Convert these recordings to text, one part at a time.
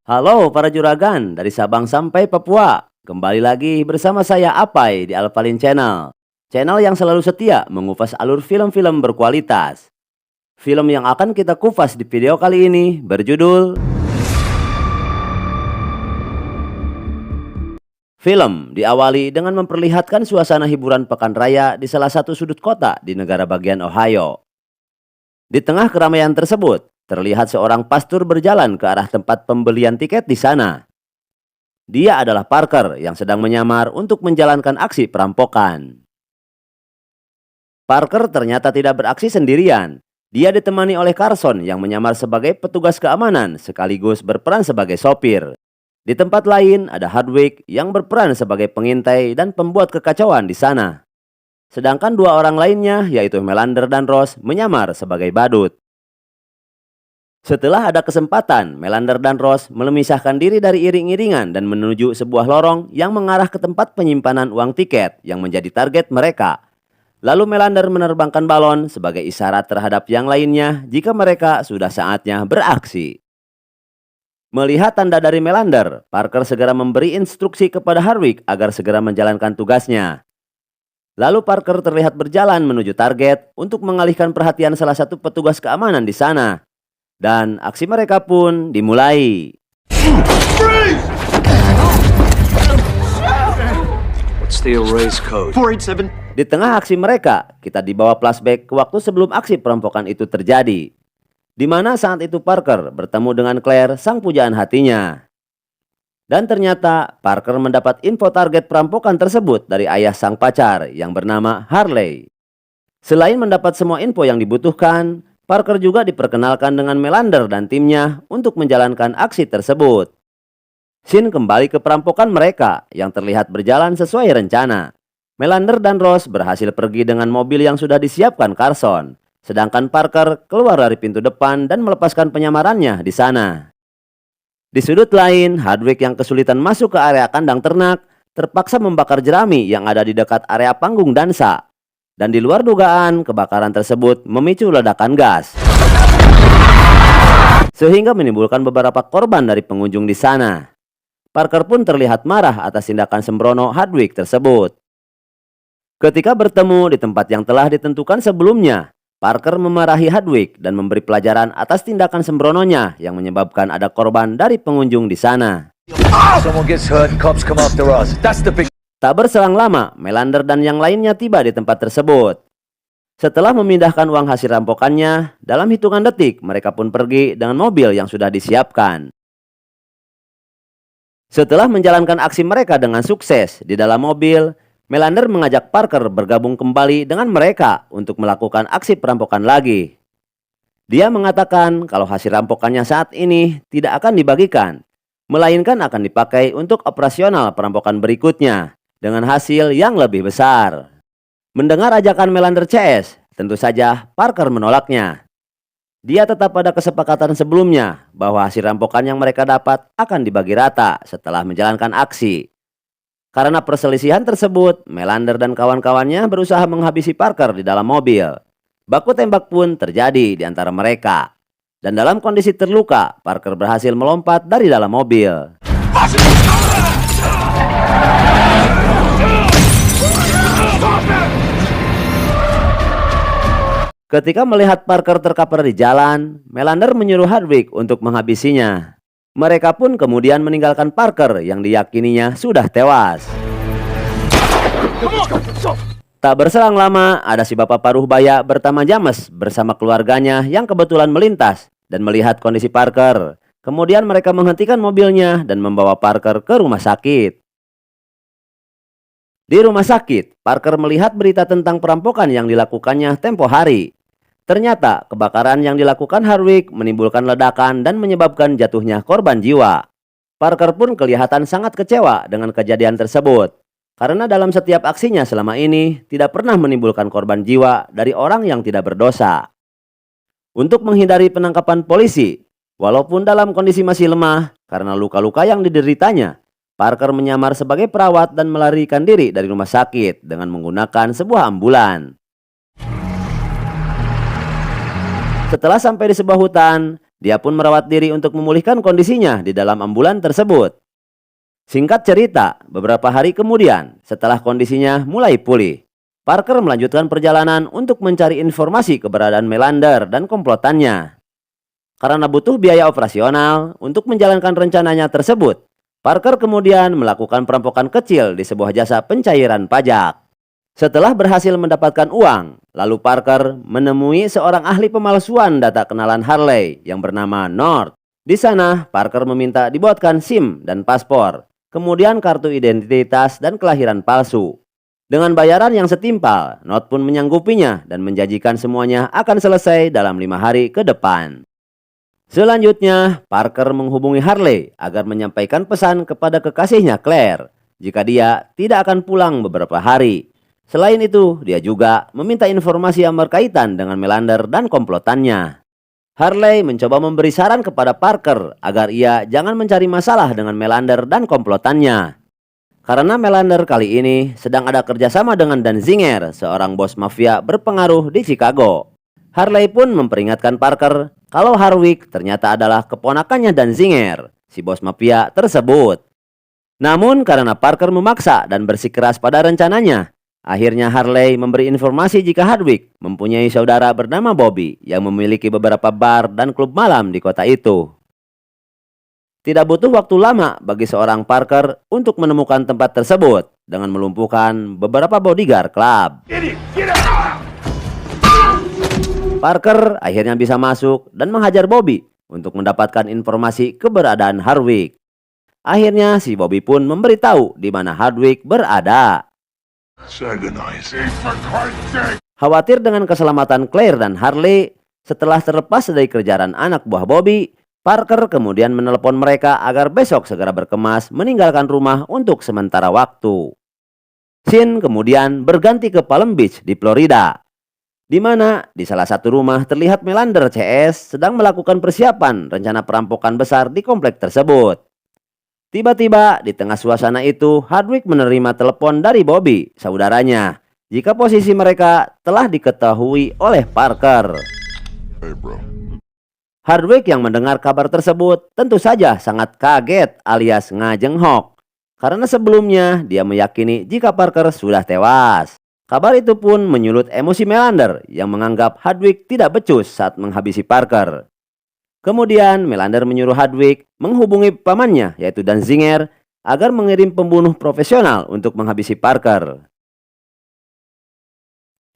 Halo para juragan dari Sabang sampai Papua. Kembali lagi bersama saya Apai di Alphalin Channel. Channel yang selalu setia mengupas alur film-film berkualitas. Film yang akan kita kupas di video kali ini berjudul Film diawali dengan memperlihatkan suasana hiburan pekan raya di salah satu sudut kota di negara bagian Ohio. Di tengah keramaian tersebut, terlihat seorang pastor berjalan ke arah tempat pembelian tiket di sana. Dia adalah Parker yang sedang menyamar untuk menjalankan aksi perampokan. Parker ternyata tidak beraksi sendirian. Dia ditemani oleh Carson yang menyamar sebagai petugas keamanan sekaligus berperan sebagai sopir. Di tempat lain ada Hardwick yang berperan sebagai pengintai dan pembuat kekacauan di sana. Sedangkan dua orang lainnya yaitu Melander dan Ross menyamar sebagai badut. Setelah ada kesempatan, Melander dan Ross memisahkan diri dari iring-iringan dan menuju sebuah lorong yang mengarah ke tempat penyimpanan uang tiket yang menjadi target mereka. Lalu Melander menerbangkan balon sebagai isyarat terhadap yang lainnya jika mereka sudah saatnya beraksi. Melihat tanda dari Melander, Parker segera memberi instruksi kepada Hardwick agar segera menjalankan tugasnya. Lalu Parker terlihat berjalan menuju target untuk mengalihkan perhatian salah satu petugas keamanan di sana. Dan aksi mereka pun dimulai. What's the erase code? 487. Di tengah aksi mereka, kita dibawa flashback ke waktu sebelum aksi perampokan itu terjadi. Di mana saat itu Parker bertemu dengan Claire, sang pujaan hatinya. Dan ternyata Parker mendapat info target perampokan tersebut dari ayah sang pacar yang bernama Harley. Selain mendapat semua info yang dibutuhkan, Parker juga diperkenalkan dengan Melander dan timnya untuk menjalankan aksi tersebut. Scene kembali ke perampokan mereka yang terlihat berjalan sesuai rencana. Melander dan Ross berhasil pergi dengan mobil yang sudah disiapkan Carson. Sedangkan Parker keluar dari pintu depan dan melepaskan penyamarannya di sana. Di sudut lain, Hardwick yang kesulitan masuk ke area kandang ternak terpaksa membakar jerami yang ada di dekat area panggung dansa. Dan di luar dugaan, kebakaran tersebut memicu ledakan gas. Sehingga menimbulkan beberapa korban dari pengunjung di sana. Parker pun terlihat marah atas tindakan sembrono Hardwick tersebut. Ketika bertemu di tempat yang telah ditentukan sebelumnya, Parker memarahi Hardwick dan memberi pelajaran atas tindakan sembrononya yang menyebabkan ada korban dari pengunjung di sana. Someone gets hurt and cops come after us. That's the big... Tak berselang lama, Melander dan yang lainnya tiba di tempat tersebut. Setelah memindahkan uang hasil rampokannya, dalam hitungan detik mereka pun pergi dengan mobil yang sudah disiapkan. Setelah menjalankan aksi mereka dengan sukses di dalam mobil, Melander mengajak Parker bergabung kembali dengan mereka untuk melakukan aksi perampokan lagi. Dia mengatakan kalau hasil rampokannya saat ini tidak akan dibagikan, melainkan akan dipakai untuk operasional perampokan berikutnya dengan hasil yang lebih besar. Mendengar ajakan Melander CS, tentu saja Parker menolaknya. Dia tetap pada kesepakatan sebelumnya bahwa hasil rampokan yang mereka dapat akan dibagi rata setelah menjalankan aksi. Karena perselisihan tersebut, Melander dan kawan-kawannya berusaha menghabisi Parker di dalam mobil. Baku tembak pun terjadi di antara mereka. Dan dalam kondisi terluka, Parker berhasil melompat dari dalam mobil. Ketika melihat Parker terkapar di jalan, Melander menyuruh Hardwick untuk menghabisinya. Mereka pun kemudian meninggalkan Parker yang diyakininya sudah tewas. Tak berselang lama, ada si bapak paruh baya bernama James bersama keluarganya yang kebetulan melintas dan melihat kondisi Parker. Kemudian mereka menghentikan mobilnya dan membawa Parker ke rumah sakit. Di rumah sakit, Parker melihat berita tentang perampokan yang dilakukannya tempo hari. Ternyata kebakaran yang dilakukan Hardwick menimbulkan ledakan dan menyebabkan jatuhnya korban jiwa. Parker pun kelihatan sangat kecewa dengan kejadian tersebut. Karena dalam setiap aksinya selama ini tidak pernah menimbulkan korban jiwa dari orang yang tidak berdosa. Untuk menghindari penangkapan polisi, walaupun dalam kondisi masih lemah karena luka-luka yang dideritanya, Parker menyamar sebagai perawat dan melarikan diri dari rumah sakit dengan menggunakan sebuah ambulan. Setelah sampai di sebuah hutan, dia pun merawat diri untuk memulihkan kondisinya di dalam ambulan tersebut. Singkat cerita, beberapa hari kemudian, setelah kondisinya mulai pulih, Parker melanjutkan perjalanan untuk mencari informasi keberadaan Melander dan komplotannya. Karena butuh biaya operasional untuk menjalankan rencananya tersebut, Parker kemudian melakukan perampokan kecil di sebuah jasa pencairan pajak. Setelah berhasil mendapatkan uang, lalu Parker menemui seorang ahli pemalsuan data kenalan Harley yang bernama North. Di sana, Parker meminta dibuatkan SIM dan paspor, kemudian kartu identitas dan kelahiran palsu. Dengan bayaran yang setimpal, North pun menyanggupinya dan menjanjikan semuanya akan selesai dalam 5 hari ke depan. Selanjutnya, Parker menghubungi Harley agar menyampaikan pesan kepada kekasihnya Claire jika dia tidak akan pulang beberapa hari. Selain itu, dia juga meminta informasi yang berkaitan dengan Melander dan komplotannya. Harley mencoba memberi saran kepada Parker agar ia jangan mencari masalah dengan Melander dan komplotannya. Karena Melander kali ini sedang ada kerjasama dengan Danziger, seorang bos mafia berpengaruh di Chicago. Harley pun memperingatkan Parker kalau Harwick ternyata adalah keponakannya Danziger, si bos mafia tersebut. Namun karena Parker memaksa dan bersikeras pada rencananya, akhirnya Harley memberi informasi jika Harwick mempunyai saudara bernama Bobby yang memiliki beberapa bar dan klub malam di kota itu. Tidak butuh waktu lama bagi seorang Parker untuk menemukan tempat tersebut dengan melumpuhkan beberapa bodyguard klub. Parker akhirnya bisa masuk dan menghajar Bobby untuk mendapatkan informasi keberadaan Harwick. Akhirnya si Bobby pun memberitahu di mana Harwick berada. Khawatir dengan keselamatan Claire dan Harley, setelah terlepas dari kejaran anak buah Bobby, Parker kemudian menelepon mereka agar besok segera berkemas meninggalkan rumah untuk sementara waktu. Scene kemudian berganti ke Palm Beach di Florida, di mana di salah satu rumah terlihat Melander CS sedang melakukan persiapan rencana perampokan besar di komplek tersebut. Tiba-tiba di tengah suasana itu, Hardwick menerima telepon dari Bobby, saudaranya, jika posisi mereka telah diketahui oleh Parker. Hey bro. Hardwick yang mendengar kabar tersebut tentu saja sangat kaget alias ngajenghok, karena sebelumnya dia meyakini jika Parker sudah tewas. Kabar itu pun menyulut emosi Melander yang menganggap Hardwick tidak becus saat menghabisi Parker. Kemudian Melander menyuruh Hardwick menghubungi pamannya yaitu Danziger agar mengirim pembunuh profesional untuk menghabisi Parker.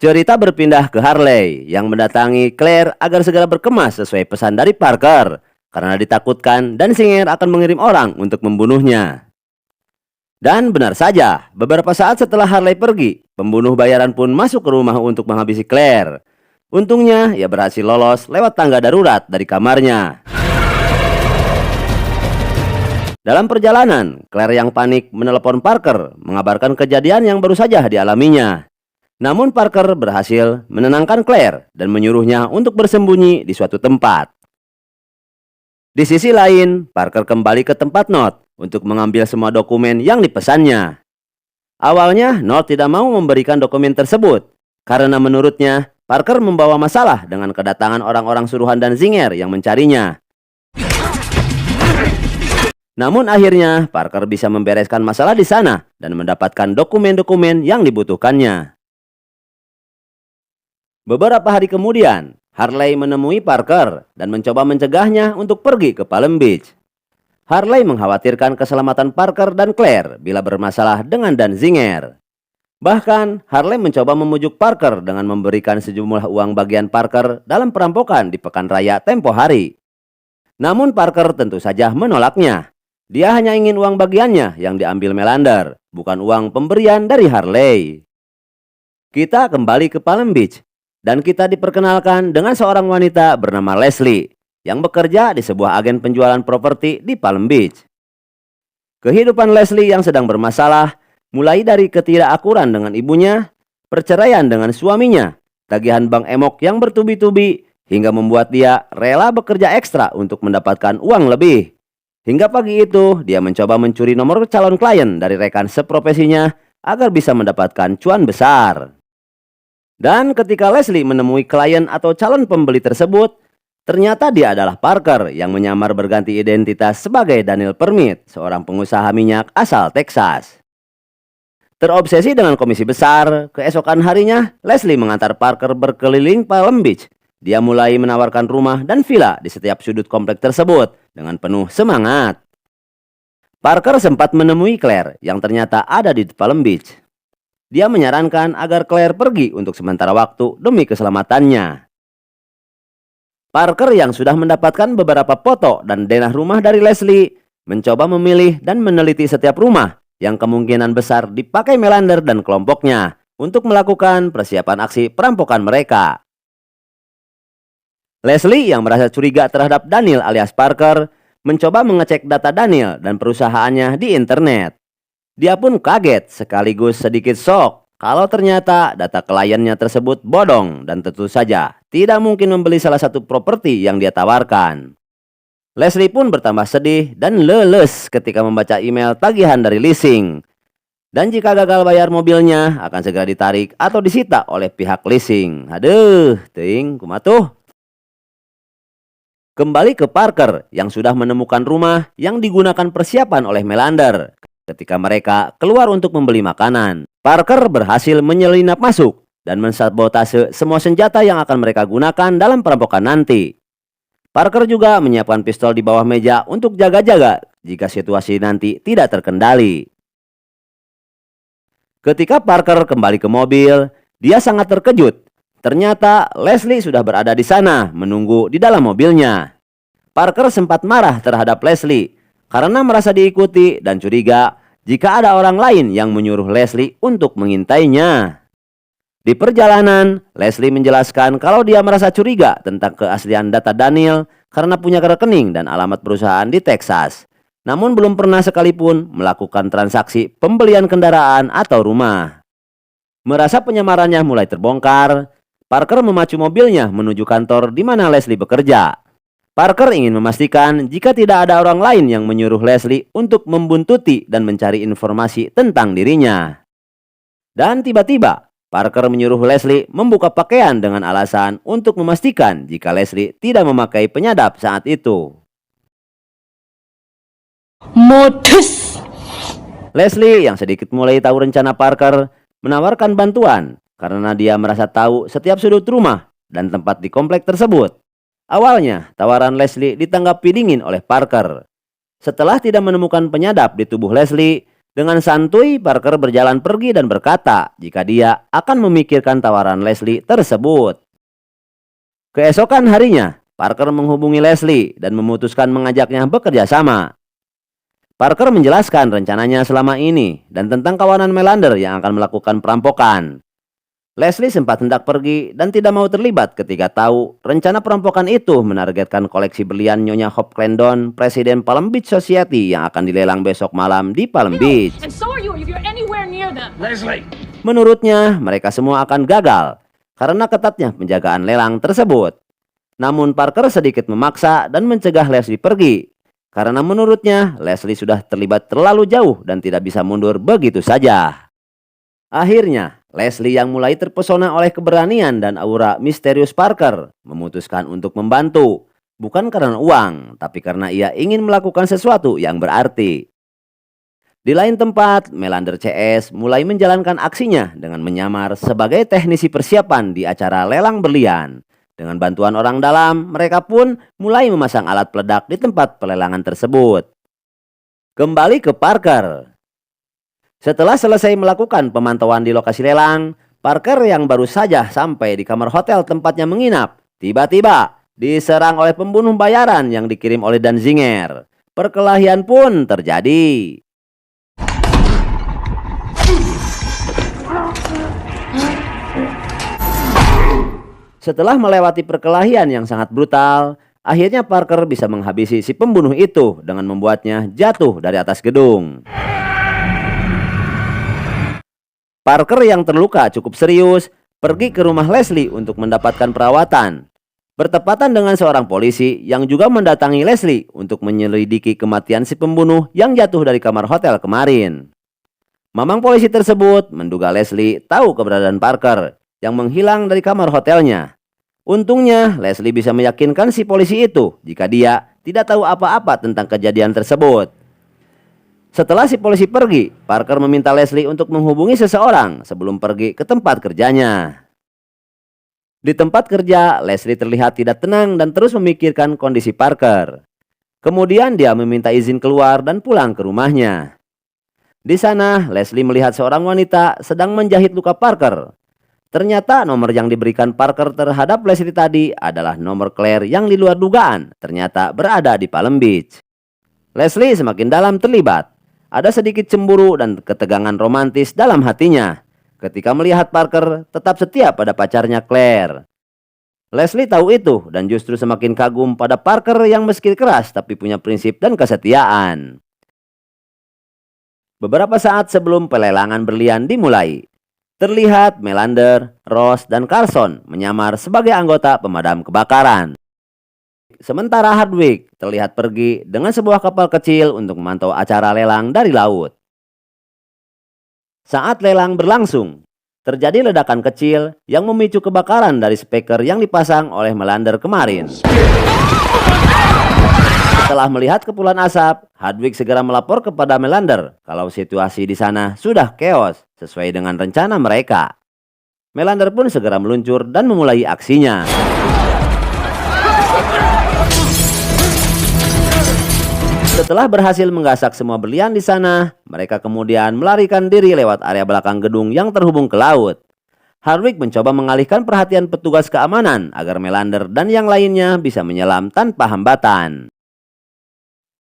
Cerita berpindah ke Harley yang mendatangi Claire agar segera berkemas sesuai pesan dari Parker karena ditakutkan Danziger akan mengirim orang untuk membunuhnya. Dan benar saja, beberapa saat setelah Harley pergi, pembunuh bayaran pun masuk ke rumah untuk menghabisi Claire. Untungnya, ia berhasil lolos lewat tangga darurat dari kamarnya. Dalam perjalanan, Claire yang panik menelepon Parker, mengabarkan kejadian yang baru saja dialaminya. Namun Parker berhasil menenangkan Claire dan menyuruhnya untuk bersembunyi di suatu tempat. Di sisi lain, Parker kembali ke tempat North untuk mengambil semua dokumen yang dipesannya. Awalnya, North tidak mau memberikan dokumen tersebut, karena menurutnya, Parker membawa masalah dengan kedatangan orang-orang suruhan Danziger yang mencarinya. Namun akhirnya, Parker bisa membereskan masalah di sana dan mendapatkan dokumen-dokumen yang dibutuhkannya. Beberapa hari kemudian, Harley menemui Parker dan mencoba mencegahnya untuk pergi ke Palm Beach. Harley mengkhawatirkan keselamatan Parker dan Claire bila bermasalah dengan Danziger. Bahkan, Harley mencoba memujuk Parker dengan memberikan sejumlah uang bagian Parker dalam perampokan di pekan raya tempo hari. Namun Parker tentu saja menolaknya. Dia hanya ingin uang bagiannya yang diambil Melander, bukan uang pemberian dari Harley. Kita kembali ke Palm Beach, dan kita diperkenalkan dengan seorang wanita bernama Leslie yang bekerja di sebuah agen penjualan properti di Palm Beach. Kehidupan Leslie yang sedang bermasalah, mulai dari ketidakakuran dengan ibunya, perceraian dengan suaminya, tagihan bank emok yang bertubi-tubi, hingga membuat dia rela bekerja ekstra untuk mendapatkan uang lebih. Hingga pagi itu, dia mencoba mencuri nomor calon klien dari rekan seprofesinya agar bisa mendapatkan cuan besar. Dan ketika Leslie menemui klien atau calon pembeli tersebut, Ternyata dia adalah Parker yang menyamar berganti identitas sebagai Daniel Permit, seorang pengusaha minyak asal Texas. Terobsesi dengan komisi besar, keesokan harinya Leslie mengantar Parker berkeliling Palm Beach. Dia mulai menawarkan rumah dan villa di setiap sudut komplek tersebut dengan penuh semangat. Parker sempat menemui Claire yang ternyata ada di Palm Beach. Dia menyarankan agar Claire pergi untuk sementara waktu demi keselamatannya. Parker yang sudah mendapatkan beberapa foto dan denah rumah dari Leslie mencoba memilih dan meneliti setiap rumah yang kemungkinan besar dipakai Melander dan kelompoknya untuk melakukan persiapan aksi perampokan mereka. Leslie yang merasa curiga terhadap Daniel alias Parker mencoba mengecek data Daniel dan perusahaannya di internet. Dia pun kaget sekaligus sedikit shock kalau ternyata data kliennya tersebut bodong dan tentu saja tidak mungkin membeli salah satu properti yang dia tawarkan. Leslie pun bertambah sedih dan leles ketika membaca email tagihan dari leasing. Dan jika gagal bayar mobilnya akan segera ditarik atau disita oleh pihak leasing. Aduh, ting, kumatuh. Kembali ke Parker yang sudah menemukan rumah yang digunakan persiapan oleh Melander. Ketika mereka keluar untuk membeli makanan, Parker berhasil menyelinap masuk dan mensabotase semua senjata yang akan mereka gunakan dalam perampokan nanti. Parker juga menyiapkan pistol di bawah meja untuk jaga-jaga jika situasi nanti tidak terkendali. Ketika Parker kembali ke mobil, dia sangat terkejut. Ternyata Leslie sudah berada di sana menunggu di dalam mobilnya. Parker sempat marah terhadap Leslie karena merasa diikuti dan curiga jika ada orang lain yang menyuruh Leslie untuk mengintainya. Di perjalanan, Leslie menjelaskan kalau dia merasa curiga tentang keaslian data Daniel karena punya rekening dan alamat perusahaan di Texas. Namun belum pernah sekalipun melakukan transaksi pembelian kendaraan atau rumah. Merasa penyamarannya mulai terbongkar, Parker memacu mobilnya menuju kantor di mana Leslie bekerja. Parker ingin memastikan jika tidak ada orang lain yang menyuruh Leslie untuk membuntuti dan mencari informasi tentang dirinya. Dan tiba-tiba, Parker menyuruh Leslie membuka pakaian dengan alasan untuk memastikan jika Leslie tidak memakai penyadap saat itu. Modus. Leslie yang sedikit mulai tahu rencana Parker menawarkan bantuan karena dia merasa tahu setiap sudut rumah dan tempat di komplek tersebut. Awalnya, tawaran Leslie ditanggapi dingin oleh Parker. Setelah tidak menemukan penyadap di tubuh Leslie, dengan santuy Parker berjalan pergi dan berkata jika dia akan memikirkan tawaran Leslie tersebut. Keesokan harinya, Parker menghubungi Leslie dan memutuskan mengajaknya bekerja sama. Parker menjelaskan rencananya selama ini dan tentang kawanan Melander yang akan melakukan perampokan. Leslie sempat hendak pergi dan tidak mau terlibat ketika tahu rencana perampokan itu menargetkan koleksi berlian Nyonya Hope Clarendon, Presiden Palm Beach Society yang akan dilelang besok malam di Palm Beach. And so are you if you're anywhere near them. Leslie! Menurutnya, mereka semua akan gagal karena ketatnya penjagaan lelang tersebut. Namun Parker sedikit memaksa dan mencegah Leslie pergi. Karena menurutnya, Leslie sudah terlibat terlalu jauh dan tidak bisa mundur begitu saja. Akhirnya, Leslie yang mulai terpesona oleh keberanian dan aura misterius Parker memutuskan untuk membantu. Bukan karena uang, tapi karena ia ingin melakukan sesuatu yang berarti. Di lain tempat, Melander CS mulai menjalankan aksinya dengan menyamar sebagai teknisi persiapan di acara lelang berlian. Dengan bantuan orang dalam, mereka pun mulai memasang alat peledak di tempat pelelangan tersebut. Kembali ke Parker. Setelah selesai melakukan pemantauan di lokasi lelang, Parker yang baru saja sampai di kamar hotel tempatnya menginap, tiba-tiba diserang oleh pembunuh bayaran yang dikirim oleh Danzinger. Perkelahian pun terjadi. Setelah melewati perkelahian yang sangat brutal, akhirnya Parker bisa menghabisi si pembunuh itu dengan membuatnya jatuh dari atas gedung. Parker yang terluka cukup serius pergi ke rumah Leslie untuk mendapatkan perawatan. Bertepatan dengan seorang polisi yang juga mendatangi Leslie untuk menyelidiki kematian si pembunuh yang jatuh dari kamar hotel kemarin. Mamang polisi tersebut menduga Leslie tahu keberadaan Parker yang menghilang dari kamar hotelnya. Untungnya, Leslie bisa meyakinkan si polisi itu jika dia tidak tahu apa-apa tentang kejadian tersebut. Setelah si polisi pergi, Parker meminta Leslie untuk menghubungi seseorang sebelum pergi ke tempat kerjanya. Di tempat kerja, Leslie terlihat tidak tenang dan terus memikirkan kondisi Parker. Kemudian dia meminta izin keluar dan pulang ke rumahnya. Di sana, Leslie melihat seorang wanita sedang menjahit luka Parker. Ternyata nomor yang diberikan Parker terhadap Leslie tadi adalah nomor Claire yang di luar dugaan ternyata berada di Palm Beach. Leslie semakin dalam terlibat. Ada sedikit cemburu dan ketegangan romantis dalam hatinya ketika melihat Parker tetap setia pada pacarnya Claire. Leslie tahu itu dan justru semakin kagum pada Parker yang meski keras tapi punya prinsip dan kesetiaan. Beberapa saat sebelum pelelangan berlian dimulai, terlihat Melander, Ross, dan Carson menyamar sebagai anggota pemadam kebakaran. Sementara Hardwick terlihat pergi dengan sebuah kapal kecil untuk memantau acara lelang dari laut. Saat lelang berlangsung, terjadi ledakan kecil yang memicu kebakaran dari speaker yang dipasang oleh Melander kemarin. Setelah melihat kepulan asap, Hardwick segera melapor kepada Melander kalau situasi di sana sudah chaos sesuai dengan rencana mereka. Melander pun segera meluncur dan memulai aksinya. Setelah berhasil menggasak semua berlian di sana, mereka kemudian melarikan diri lewat area belakang gedung yang terhubung ke laut. Hardwick mencoba mengalihkan perhatian petugas keamanan agar Melander dan yang lainnya bisa menyelam tanpa hambatan.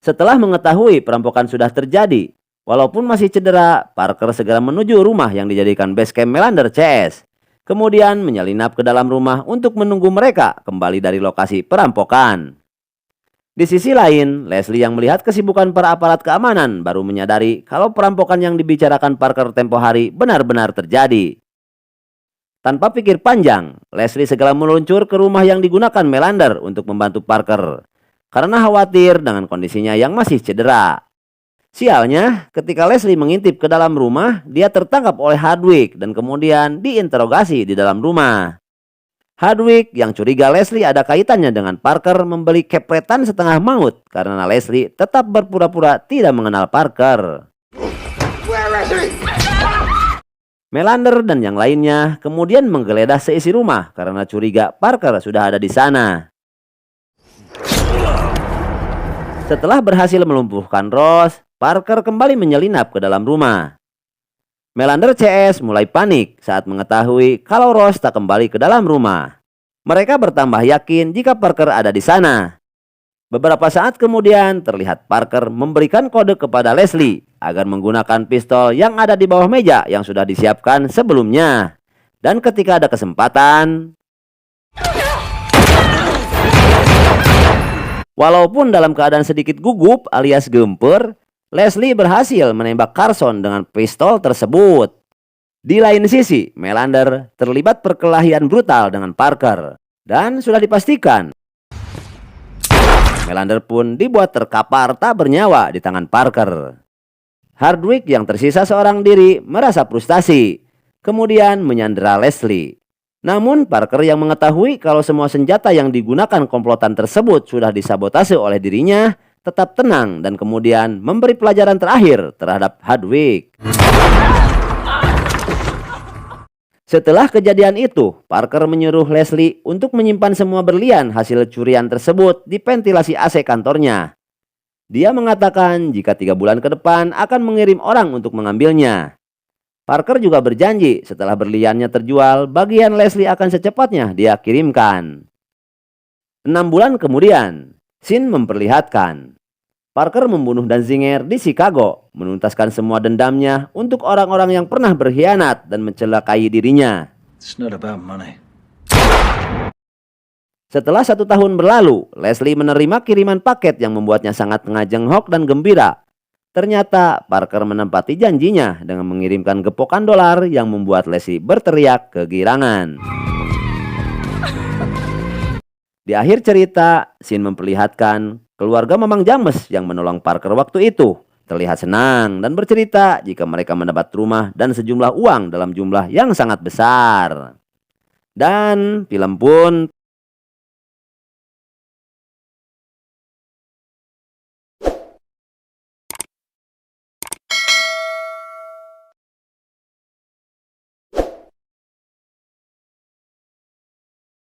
Setelah mengetahui perampokan sudah terjadi, walaupun masih cedera, Parker segera menuju rumah yang dijadikan base camp Melander CS. Kemudian menyelinap ke dalam rumah untuk menunggu mereka kembali dari lokasi perampokan. Di sisi lain, Leslie yang melihat kesibukan para aparat keamanan baru menyadari kalau perampokan yang dibicarakan Parker tempo hari benar-benar terjadi. Tanpa pikir panjang, Leslie segera meluncur ke rumah yang digunakan Melander untuk membantu Parker, karena khawatir dengan kondisinya yang masih cedera. Sialnya, ketika Leslie mengintip ke dalam rumah, dia tertangkap oleh Hardwick dan kemudian diinterogasi di dalam rumah. Hardwick yang curiga Leslie ada kaitannya dengan Parker membeli kepretan setengah maut karena Leslie tetap berpura-pura tidak mengenal Parker. Melander dan yang lainnya kemudian menggeledah seisi rumah karena curiga Parker sudah ada di sana. Setelah berhasil melumpuhkan Ross, Parker kembali menyelinap ke dalam rumah. Melander CS mulai panik saat mengetahui kalau Ross tak kembali ke dalam rumah. Mereka bertambah yakin jika Parker ada di sana. Beberapa saat kemudian terlihat Parker memberikan kode kepada Leslie agar menggunakan pistol yang ada di bawah meja yang sudah disiapkan sebelumnya. Dan ketika ada kesempatan, walaupun dalam keadaan sedikit gugup alias gemper, Leslie berhasil menembak Carson dengan pistol tersebut. Di lain sisi, Melander terlibat perkelahian brutal dengan Parker. Dan sudah dipastikan, Melander pun dibuat terkapar tak bernyawa di tangan Parker. Hardwick yang tersisa seorang diri merasa frustasi, kemudian menyandera Leslie. Namun Parker yang mengetahui kalau semua senjata yang digunakan komplotan tersebut sudah disabotase oleh dirinya, tetap tenang dan kemudian memberi pelajaran terakhir terhadap Hardwick. Setelah kejadian itu, Parker menyuruh Leslie untuk menyimpan semua berlian hasil curian tersebut di ventilasi AC kantornya. Dia mengatakan jika 3 bulan ke depan akan mengirim orang untuk mengambilnya. Parker juga berjanji setelah berliannya terjual, bagian Leslie akan secepatnya dia kirimkan. 6 bulan kemudian, Scene memperlihatkan Parker membunuh Danziger di Chicago, menuntaskan semua dendamnya untuk orang-orang yang pernah berkhianat dan mencelakai dirinya. It's not about money. Setelah 1 tahun berlalu, Leslie menerima kiriman paket yang membuatnya sangat mengajenghok dan gembira. Ternyata Parker menempati janjinya dengan mengirimkan gepokan dolar yang membuat Leslie berteriak kegirangan. Di akhir cerita, Scene memperlihatkan keluarga Mamang James yang menolong Parker waktu itu terlihat senang dan bercerita jika mereka mendapat rumah dan sejumlah uang dalam jumlah yang sangat besar. Dan film pun